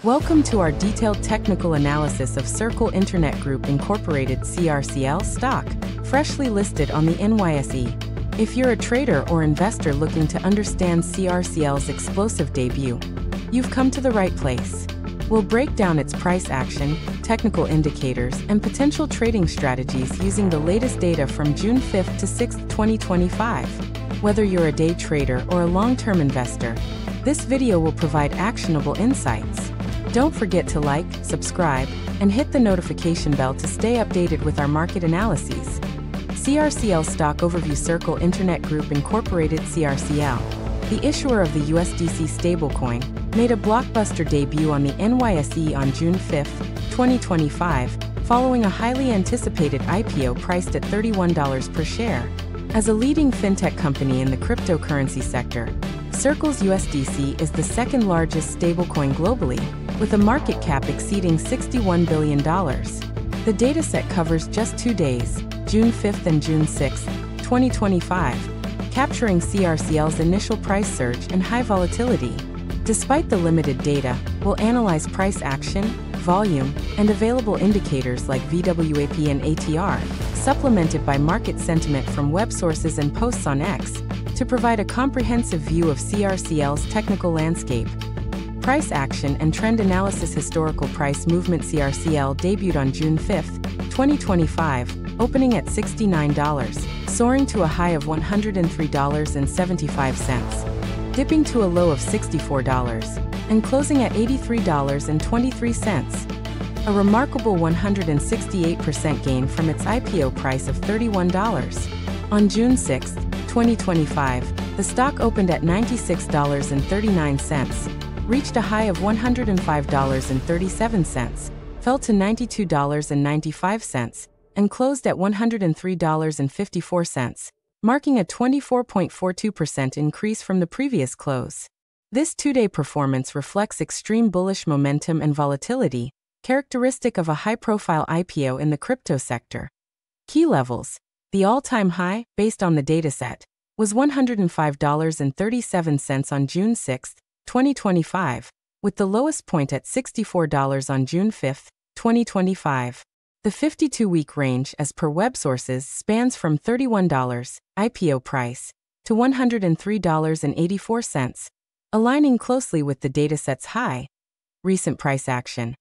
Welcome to our detailed technical analysis of Circle Internet Group Incorporated CRCL stock, freshly listed on the NYSE. If you're a trader or investor looking to understand CRCL's explosive debut, you've come to the right place. We'll break down its price action, technical indicators, and potential trading strategies using the latest data from June 5th to 6th, 2025. Whether you're a day trader or a long-term investor, this video will provide actionable insights. Don't forget to like, subscribe, and hit the notification bell to stay updated with our market analyses. CRCL Stock Overview. Circle Internet Group Incorporated CRCL, the issuer of the USDC stablecoin, made a blockbuster debut on the NYSE on June 5, 2025, following a highly anticipated IPO priced at $31 per share. As a leading fintech company in the cryptocurrency sector, Circle's USDC is the second largest stablecoin globally, with a market cap exceeding $61 billion. The dataset covers just 2 days, June 5th and June 6th, 2025, capturing CRCL's initial price surge and high volatility. Despite the limited data, we'll analyze price action, volume, and available indicators like VWAP and ATR, supplemented by market sentiment from web sources and posts on X, to provide a comprehensive view of CRCL's technical landscape. Price action and trend analysis. Historical price movement. CRCL debuted on June 5, 2025, opening at $69, soaring to a high of $103.75, dipping to a low of $64, and closing at $83.23, a remarkable 168% gain from its IPO price of $31. On June 6, 2025, the stock opened at $96.39, reached a high of $105.37, fell to $92.95, and closed at $103.54, marking a 24.42% increase from the previous close. This two-day performance reflects extreme bullish momentum and volatility, characteristic of a high-profile IPO in the crypto sector. Key levels. The all-time high, based on the dataset, was $105.37 on June 6, 2025, with the lowest point at $64 on June 5, 2025. The 52-week range, as per web sources, spans from $31 IPO price to $103.84, aligning closely with the dataset's high. Recent price action.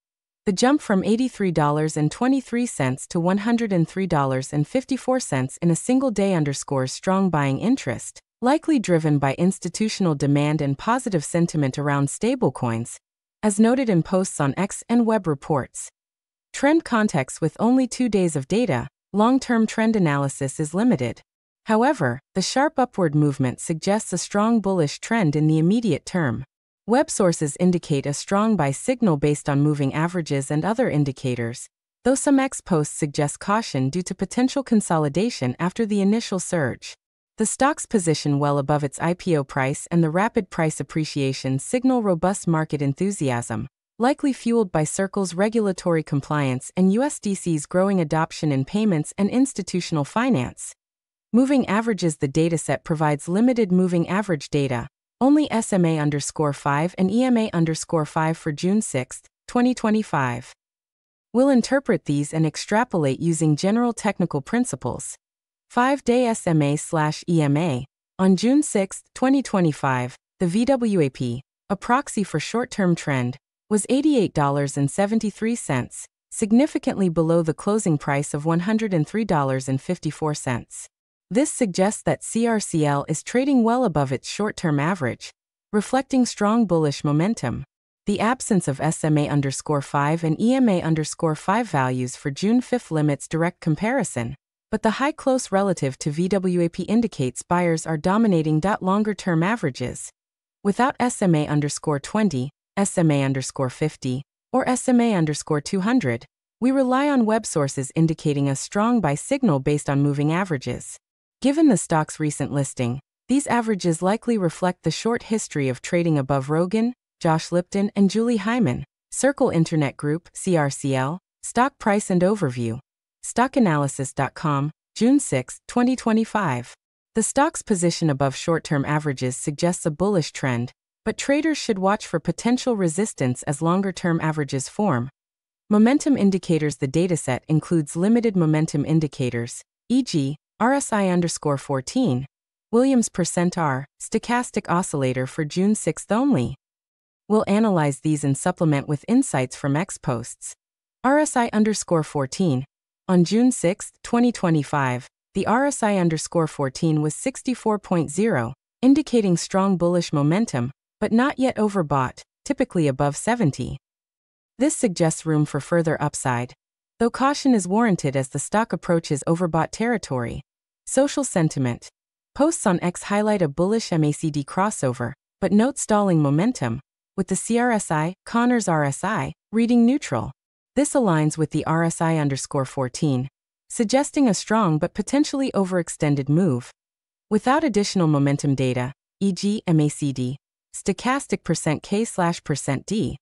The jump from $83.23 to $103.54 in a single day underscores strong buying interest, likely driven by institutional demand and positive sentiment around stablecoins, as noted in posts on X and web reports. Trend context. With only 2 days of data, long-term trend analysis is limited. However, the sharp upward movement suggests a strong bullish trend in the immediate term. Web sources indicate a strong buy signal based on moving averages and other indicators, though some X posts suggest caution due to potential consolidation after the initial surge. The stock's position well above its IPO price and the rapid price appreciation signal robust market enthusiasm, likely fueled by Circle's regulatory compliance and USDC's growing adoption in payments and institutional finance. Moving averages. The dataset provides limited moving average data, only SMA_5 and EMA_5 for June 6, 2025. We'll interpret these and extrapolate using general technical principles. 5-day SMA/EMA. On June 6, 2025, the VWAP, a proxy for short-term trend, was $88.73, significantly below the closing price of $103.54. This suggests that CRCL is trading well above its short-term average, reflecting strong bullish momentum. The absence of SMA_5 and EMA_5 values for June 5 limits direct comparison, but the high close relative to VWAP indicates buyers are dominating. Longer-term averages. Without SMA_20, SMA_50, or SMA_200, we rely on web sources indicating a strong buy signal based on moving averages. Given the stock's recent listing, these averages likely reflect the short history of trading above. Rogan, Josh Lipton, and Julie Hyman. Circle Internet Group, CRCL, Stock Price and Overview. StockAnalysis.com, June 6, 2025. The stock's position above short-term averages suggests a bullish trend, but traders should watch for potential resistance as longer-term averages form. Momentum indicators. The dataset includes limited momentum indicators, e.g., RSI_14, Williams %R, stochastic oscillator for June 6 only. We'll analyze these and supplement with insights from X posts. RSI_14. On June 6, 2025, the RSI_14 was 64.0, indicating strong bullish momentum, but not yet overbought, typically above 70. This suggests room for further upside, though caution is warranted as the stock approaches overbought territory. Social sentiment. Posts on X highlight a bullish MACD crossover, but note stalling momentum, with the CRSI, Connors RSI, reading neutral. This aligns with the RSI_14, suggesting a strong but potentially overextended move. Without additional momentum data, e.g. MACD, stochastic %K/%D,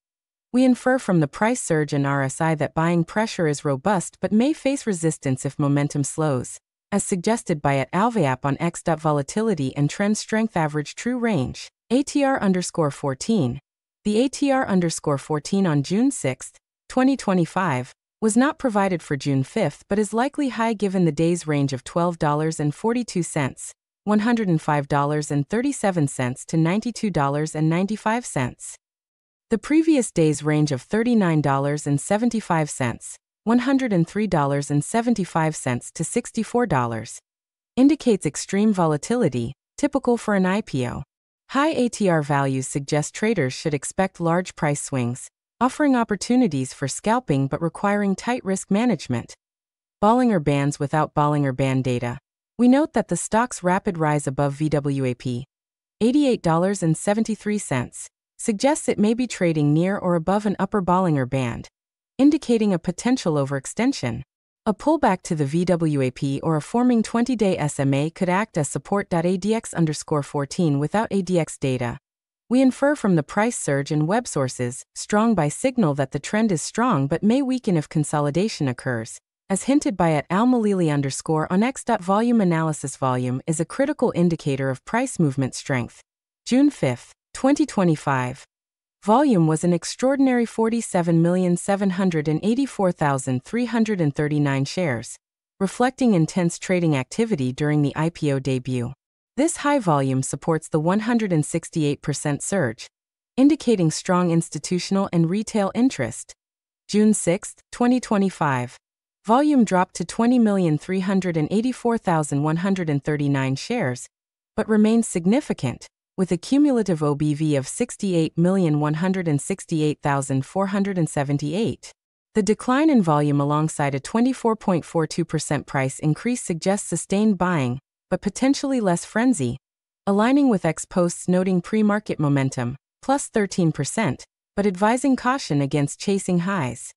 we infer from the price surge and RSI that buying pressure is robust but may face resistance if momentum slows, as suggested by @alveap on X. Volatility and trend strength average true range, ATR_14. The ATR_14 on June 6, 2025, was not provided for June 5 but is likely high given the day's range of $12.42, $105.37 to $92.95. The previous day's range of $39.75, $103.75 to $64 indicates extreme volatility, typical for an IPO. High ATR values suggest traders should expect large price swings, offering opportunities for scalping but requiring tight risk management. Bollinger Bands. Without Bollinger Band data, we note that the stock's rapid rise above VWAP, $88.73, suggests it may be trading near or above an upper Bollinger Band, indicating a potential overextension. A pullback to the VWAP or a forming 20-day SMA could act as support. ADX_14. Without ADX data, we infer from the price surge and web sources, strong buy signal that the trend is strong but may weaken if consolidation occurs, as hinted by @almalili_ on X. Volume analysis. Volume is a critical indicator of price movement strength. June 5, 2025. Volume was an extraordinary 47,784,339 shares, reflecting intense trading activity during the IPO debut. This high volume supports the 168% surge, indicating strong institutional and retail interest. June 6, 2025. Volume dropped to 20,384,139 shares, but remains significant, with a cumulative OBV of 68,168,478. The decline in volume alongside a 24.42% price increase suggests sustained buying, but potentially less frenzy, aligning with X posts noting pre-market momentum, plus 13%, but advising caution against chasing highs.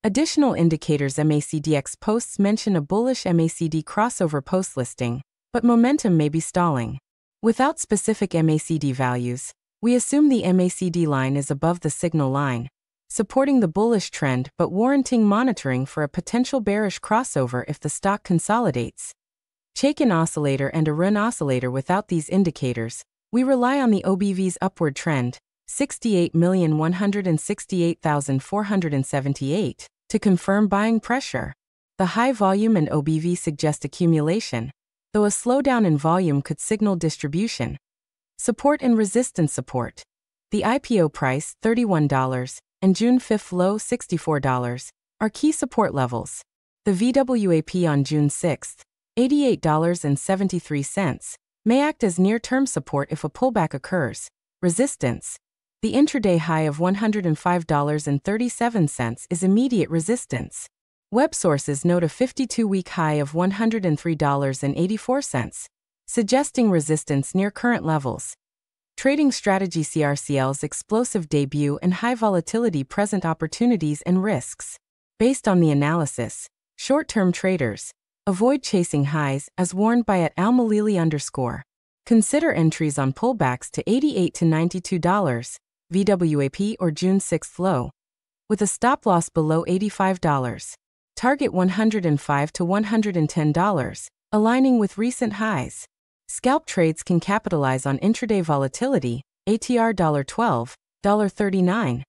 Additional indicators. MACDX posts mention a bullish MACD crossover post-listing, but momentum may be stalling. Without specific MACD values, we assume the MACD line is above the signal line, supporting the bullish trend but warranting monitoring for a potential bearish crossover if the stock consolidates. Chaikin oscillator and a Run oscillator. Without these indicators, we rely on the OBV's upward trend, 68,168,478, to confirm buying pressure. The high volume and OBV suggest accumulation, though a slowdown in volume could signal distribution. Support and resistance. Support. The IPO price, $31, and June 5 low, $64, are key support levels. The VWAP on June 6, $88.73, may act as near-term support if a pullback occurs. Resistance. The intraday high of $105.37 is immediate resistance. Web sources note a 52-week high of $103.84, suggesting resistance near current levels. Trading strategy. CRCL's explosive debut and high volatility present opportunities and risks. Based on the analysis, short-term traders avoid chasing highs as warned by @almalili_. Consider entries on pullbacks to $88 to $92, VWAP or June 6 low, with a stop loss below $85. Target $105 to $110, aligning with recent highs. Scalp trades can capitalize on intraday volatility, ATR $12, $39.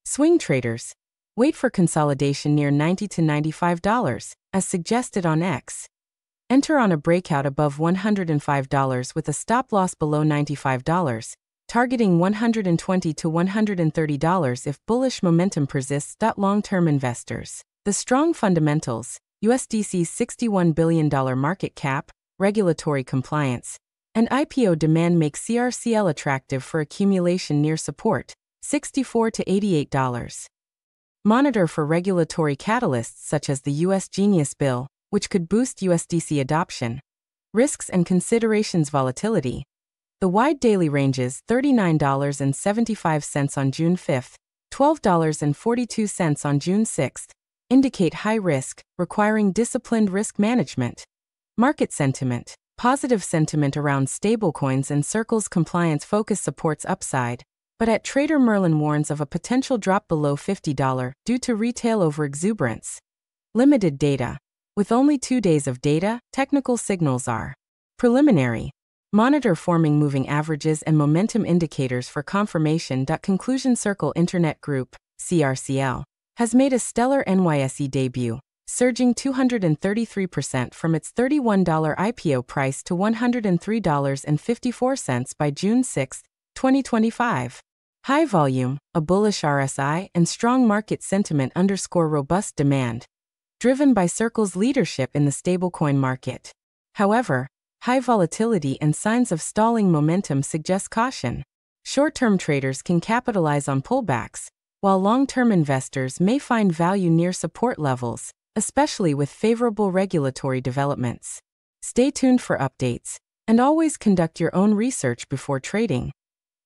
Swing traders, wait for consolidation near $90 to $95, as suggested on X. Enter on a breakout above $105 with a stop loss below $95, targeting $120 to $130 if bullish momentum persists. Long-term investors. The strong fundamentals, USDC's $61 billion market cap, regulatory compliance, and IPO demand make CRCL attractive for accumulation near support, $64 to $88. Monitor for regulatory catalysts such as the US Genius Bill, which could boost USDC adoption. Risks and considerations. Volatility. The wide daily ranges $39.75 on June 5, $12.42 on June 6, indicate high risk, requiring disciplined risk management. Market sentiment. Positive sentiment around stablecoins and Circle's compliance focus supports upside, but at Trader Merlin warns of a potential drop below $50 due to retail overexuberance. Limited data. With only 2 days of data, technical signals are preliminary. Monitor forming moving averages and momentum indicators for confirmation. Conclusion. Circle Internet Group, CRCL, has made a stellar NYSE debut, surging 233% from its $31 IPO price to $103.54 by June 6, 2025. High volume, a bullish RSI, and strong market sentiment underscore robust demand, driven by Circle's leadership in the stablecoin market. However, high volatility and signs of stalling momentum suggest caution. Short-term traders can capitalize on pullbacks, while long-term investors may find value near support levels, especially with favorable regulatory developments. Stay tuned for updates, and always conduct your own research before trading.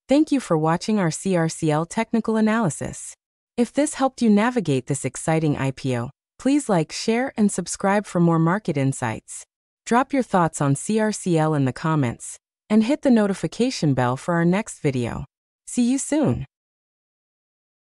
Thank you for watching our CRCL technical analysis. If this helped you navigate this exciting IPO, please like, share, and subscribe for more market insights. Drop your thoughts on CRCL in the comments, and hit the notification bell for our next video. See you soon.